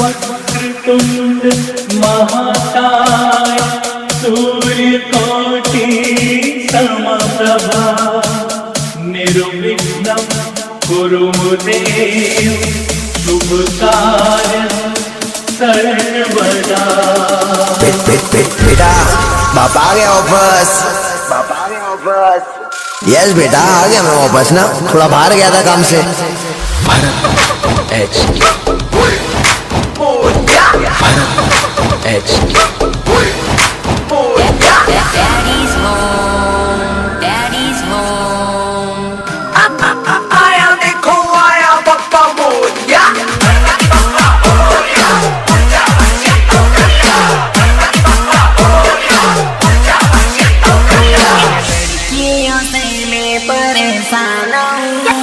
वक्रतुंड महाकाय सूर्यकोटि समप्रभा निर्विघ्नं कुरु देव शुभ कार्य सर्वदा। बेटा बापा आ गया वापस। यस बेटा आ गया मैं वापस ना, थोड़ा बाहर गया था काम से। Daddy's home, Daddy's home. लड़कियों से मैं परेशान हूँ,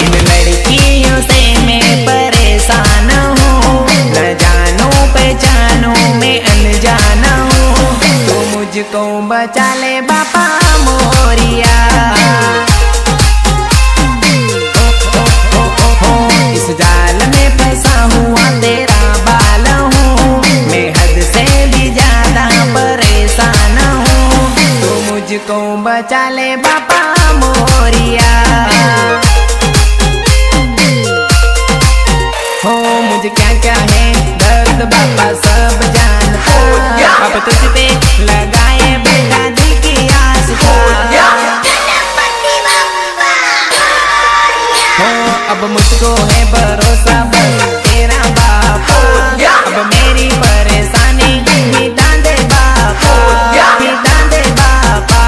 इन लड़कियों से मैं परेशान हूँ, न जानो पहचानो मैं अनजान हूँ, तो मुझको बचा ले बापा मोरिया। इस जाल में फंसा हुआ तेरा बाल हूँ, मैं हद से भी ज्यादा परेशान हूँ, तो मुझको बचा ले बापा मोरिया। हो मुझे क्या क्या है दर्द बापा सब जानता, अब तुझ पे लगाए बेटा दिल की आस का। हो अब मुझको है भरोसा बस तेरा बापा, अब मेरी परेशानी मिटा दे बापा, मिटा दे बापा।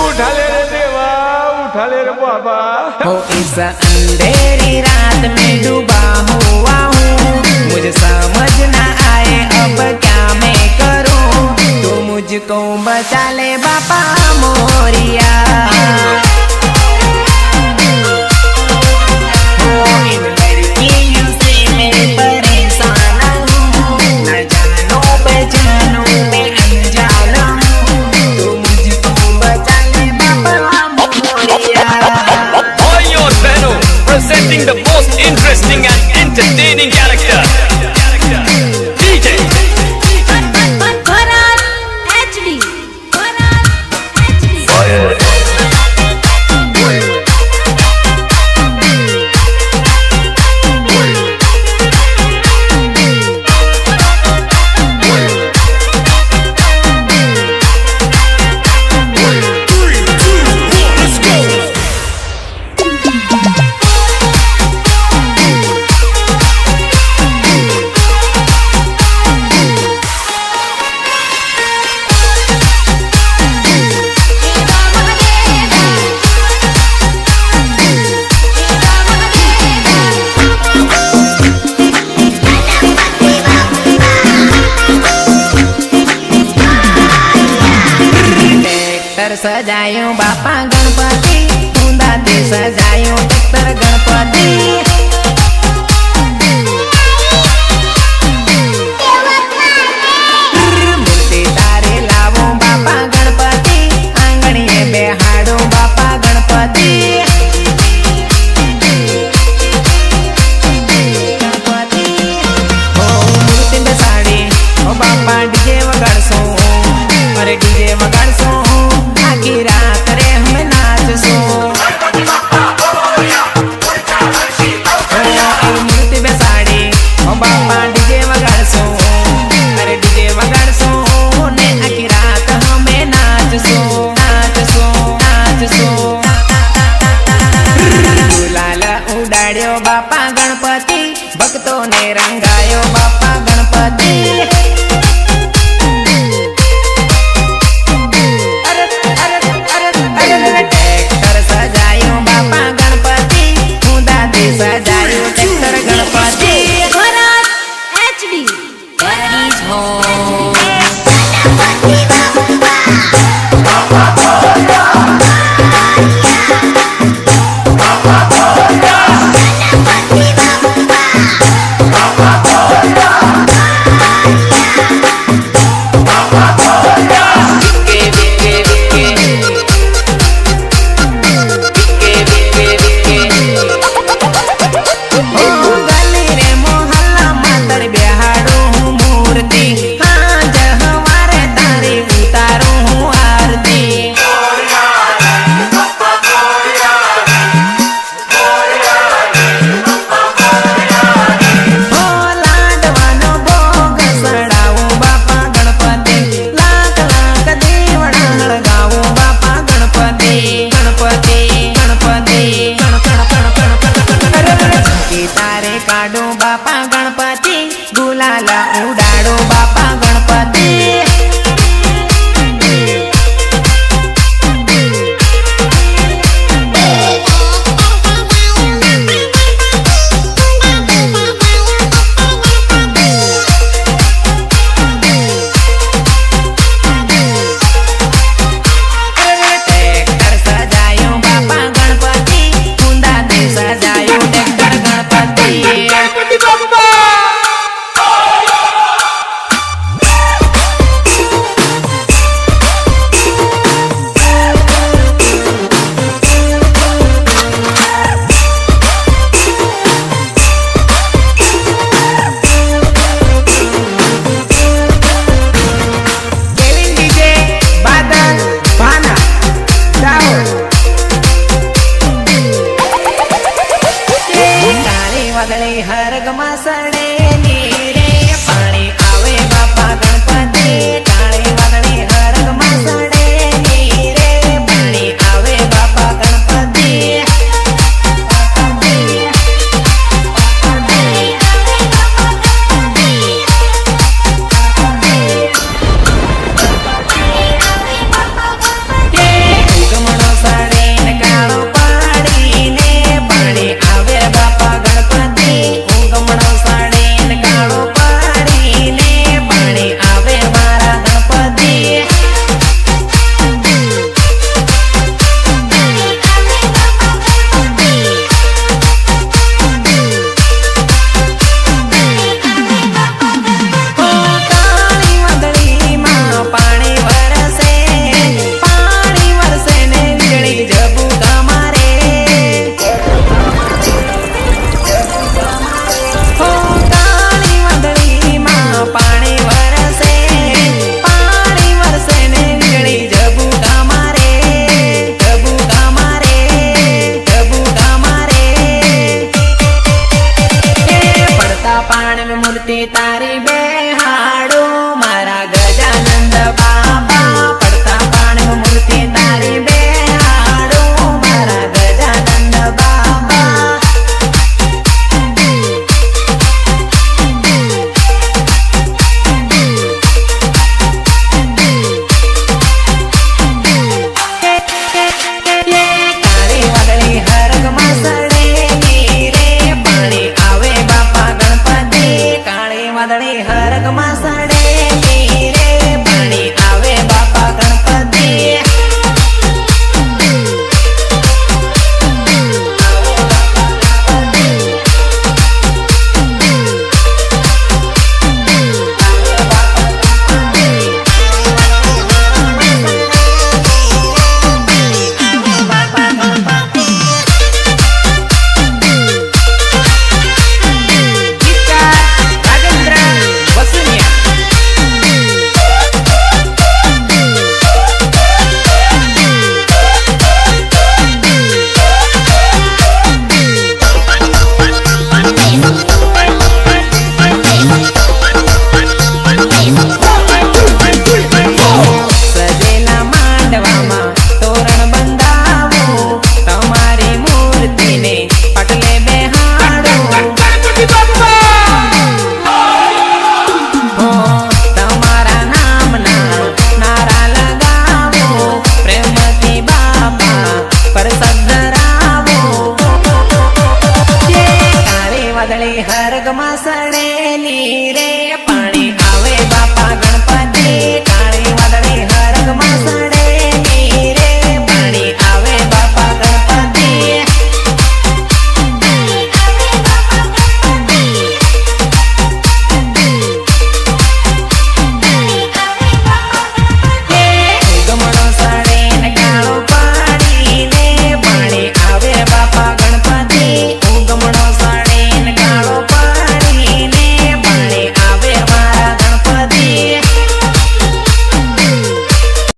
उठा ले रे देवा, उठा ले रे बाबा। हो इस अंधेरी रात में डूबा हुआ हूँ, मुझे समझ ना आए अब क्या मैं करूँ, तो मुझको बचा ले बापा मोरिया। हो इन लड़कियों से मैं परेशान हूँ, न जानो पहचानो मैं अनजान हूँ, तो मुझको बचा ले बापा Moriya. Boy or Beno, presenting the most interesting and entertaining character, DJ. Koran HD, Koran HD. Tractor सजायो बापा गणपति, ऊंधा ते सजायो ट्रैक्टर गणपति।